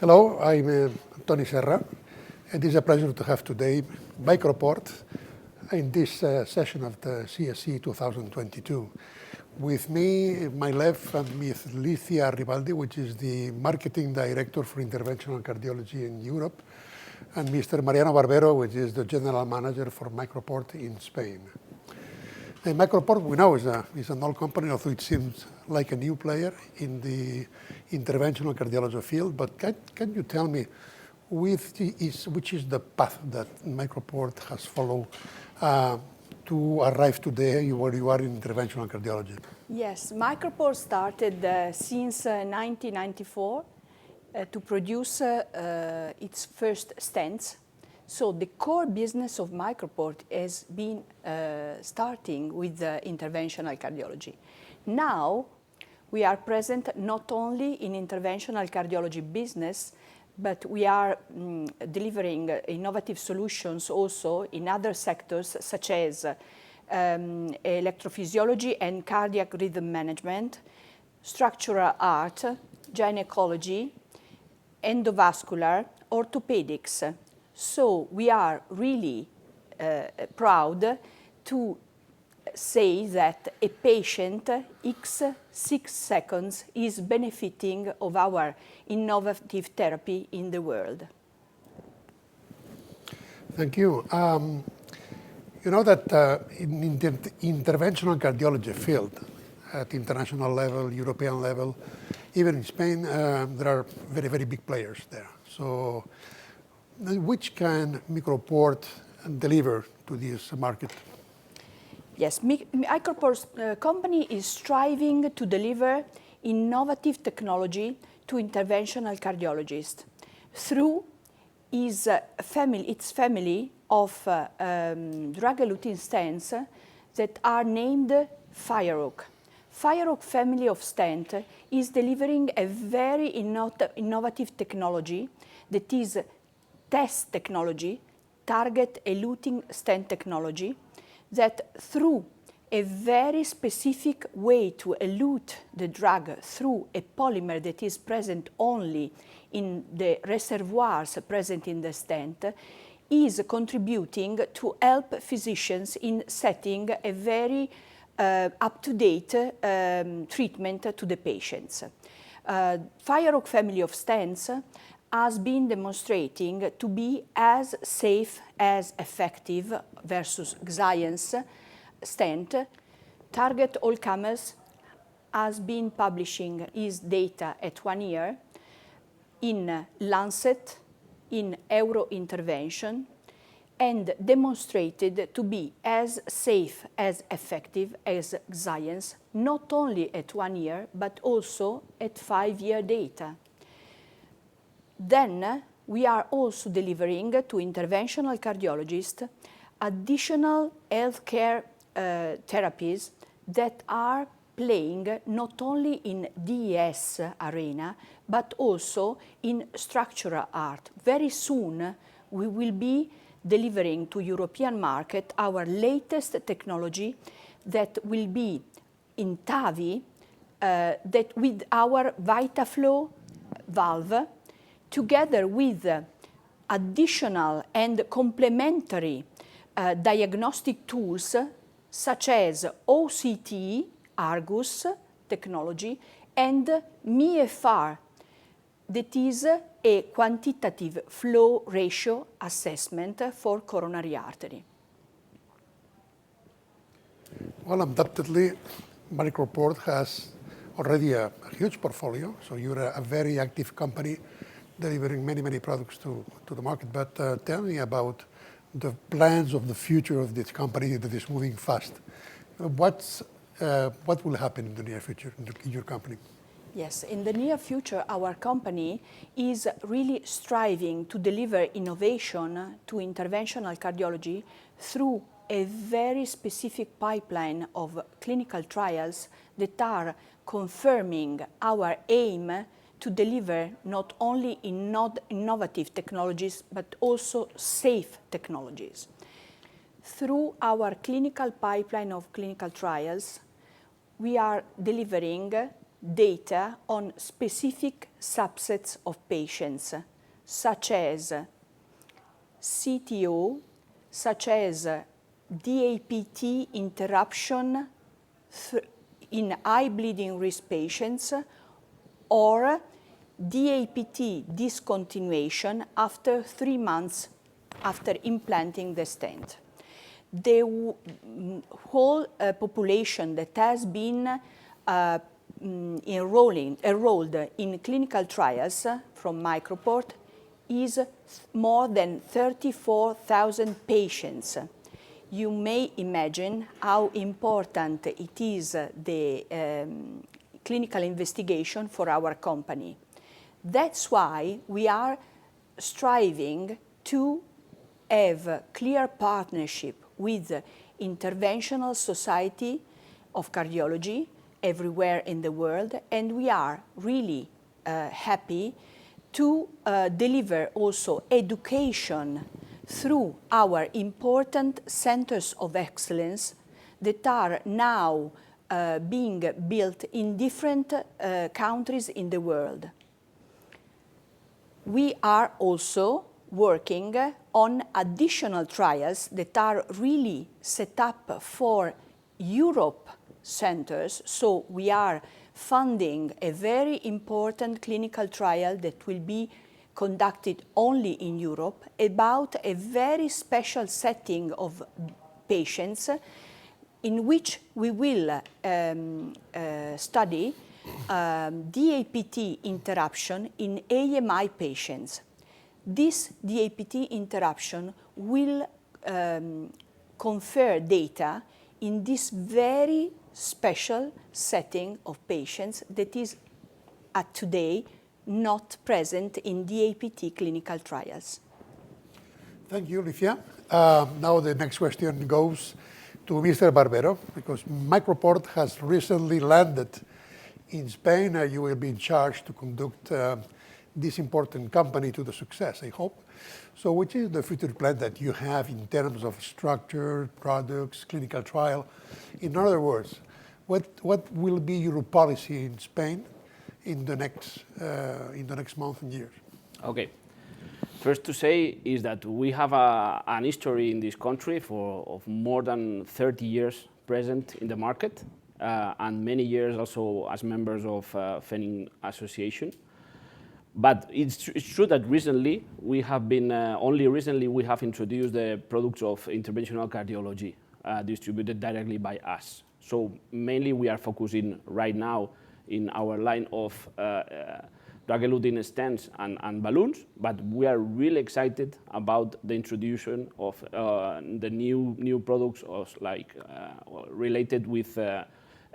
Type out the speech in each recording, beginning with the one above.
Hello, I'm Tony Serra. It is a pleasure to have today Microport in this session of the CSC 2022. With me, my left, I'm with Licia Ribaldi, which is the Marketing Director for Interventional Cardiology in Europe, and Mr. Mariano Barbero, which is the General Manager for Microport in Spain. And Microport, we know, is an old company, although it seems like a new player in the interventional cardiology field. But can you tell me which is the path that Microport has followed to arrive today where you are in interventional cardiology? Yes, Microport started since 1994 to produce its first stents. So the core business of Microport has been starting with interventional cardiology. Now we are present not only in interventional cardiology business, but we are delivering innovative solutions also in other sectors such as electrophysiology and cardiac rhythm management, structural heart, gynecology, endovascular, orthopedics. So we are really proud to say that a patient x 6 seconds is benefiting of our innovative therapy in the world. Thank you. You know that in the interventional cardiology field, at international level, European level, even in Spain, there are very, very big players there. So which can Microport deliver to this market? Yes, Microport's company is striving to deliver innovative technology to interventional cardiologists through its family of drug-eluting stents that are named FireOak. FireOak family of stent is delivering a very innovative technology that is TEST technology, target eluting stent technology, that through a very specific way to elute the drug through a polymer that is present only in the reservoirs present in the stent, is contributing to help physicians in setting a very up-to-date treatment to the patients. FireOak family of stents has been demonstrating to be as safe as effective versus Xience stent. Target all comers has been publishing its data at 1 year in Lancet, in Eurointervention, and demonstrated to be as safe as effective as Xience, not only at 1 year, but also at 5-year data. Then we are also delivering to interventional cardiologists additional healthcare therapies that are playing not only in DES arena, but also in structural heart. Very soon we will be delivering to European market our latest technology that will be in TAVI, that with our VitaFlow valve, together with additional and complementary diagnostic tools such as OCT, Argus technology, and MIFR, that is a quantitative flow ratio assessment for coronary artery. Well, undoubtedly, Microport has already a huge portfolio, so you're a very active company delivering many, many products to the market. But tell me about the plans of the future of this company that is moving fast. What will happen in the near future in your company? Yes, in the near future, our company is really striving to deliver innovation to interventional cardiology through a very specific pipeline of clinical trials that are confirming our aim to deliver not only innovative technologies, but also safe technologies. Through our clinical pipeline of clinical trials, we are delivering data on specific subsets of patients, such as CTO, such as DAPT interruption in high bleeding risk patients, or DAPT discontinuation after 3 months after implanting the stent. The whole population that has been enrolled in clinical trials from Microport is more than 34,000 patients. You may imagine how important it is, the clinical investigation for our company. That's why we are striving to have clear partnership with Interventional Society of Cardiology everywhere in the world, and we are really happy to deliver also education through our important centers of excellence that are now being built in different countries in the world. We are also working on additional trials that are really set up for Europe centers. So we are funding a very important clinical trial that will be conducted only in Europe about a very special setting of patients in which we will study DAPT interruption in AMI patients. This DAPT interruption will confer data in this very special setting of patients that is at today not present in DAPT clinical trials. Thank you, Alicia. Now the next question goes to Mr. Barbero, because Microport has recently landed in Spain. You will be in charge to conduct this important company to the success, I hope. So which is the future plan that you have in terms of structure, products, clinical trial? In other words, what will be your policy in Spain in the next month and years? Okay. First to say is that we have an history in this country of more than 30 years present in the market, and many years also as members of Fenning Association. But it's true that recently we have been, only recently we have introduced the products of interventional cardiology distributed directly by us. So mainly we are focusing right now in our line of drug-eluting stents and balloons, but we are really excited about the introduction of the new products like related with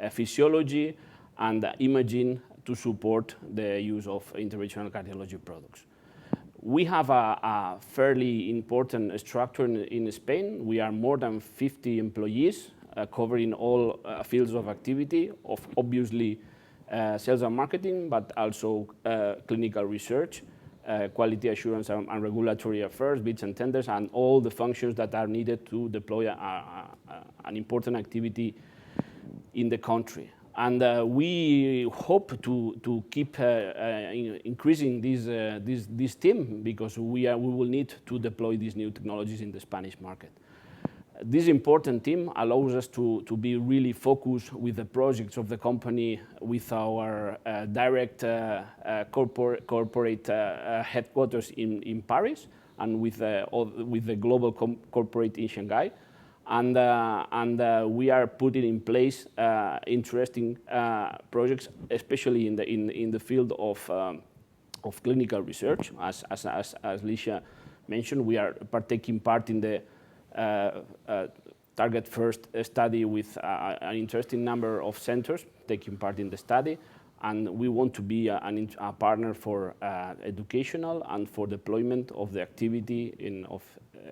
physiology and imaging to support the use of interventional cardiology products. We have a fairly important structure in Spain. We are more than 50 employees covering all fields of activity, of obviously sales and marketing, but also clinical research, quality assurance and regulatory affairs, bids and tenders, and all the functions that are needed to deploy an important activity in the country. And we hope to keep increasing this team, because we will need to deploy these new technologies in the Spanish market. This important team allows us to be really focused with the projects of the company, with our direct corporate headquarters in Paris, and with the global corporate in Shanghai. And we are putting in place interesting projects, especially in the field of clinical research. As Alicia mentioned, we are taking part in the Target First study with an interesting number of centers taking part in the study, and we want to be a partner for educational and for deployment of the activity of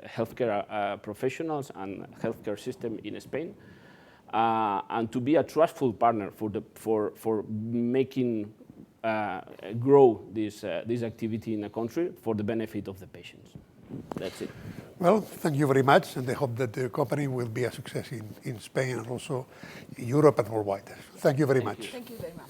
healthcare professionals and healthcare system in Spain, and to be a trustful partner for making grow this activity in a country for the benefit of the patients. That's it. Well, thank you very much, and I hope that the company will be a success in Spain and also in Europe and worldwide. Thank you very much. Thank you very much.